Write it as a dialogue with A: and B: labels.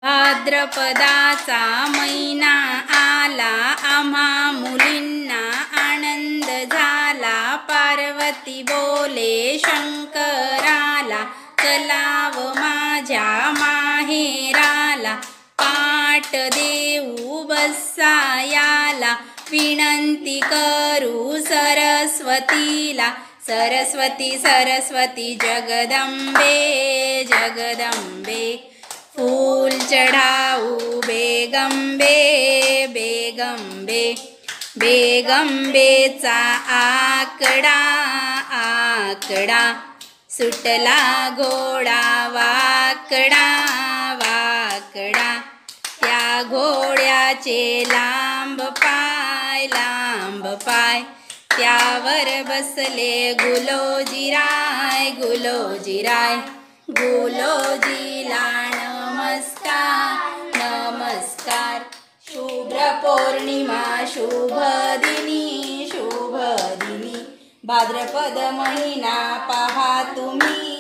A: भाद्रपदाचा महिना आला, आम्हा मुलींना आनंद झाला। पार्वती बोले शंकराला, चलाव माझ्या माहेराला। पाट देऊ बसायाला, विनंती करू सरस्वतीला। सरस्वती सरस्वती जगदंबे जगदंबे, फूल चढ़ाऊ बेगंबे बेगंबे। बेगंबेचा आकडा आकडा, सुटला घोडा वाकडा वाकडा। त्या घोड्याचे लांब पाय लांब पाय, त्यावर बसले गुलोजीराय गुलोजीराय। गुलोजीला नमस्कार नमस्कार, शुभ्र पौर्णिमा शुभ दिनी शुभ दिनी। भाद्रपद महिना पहा तुम्ही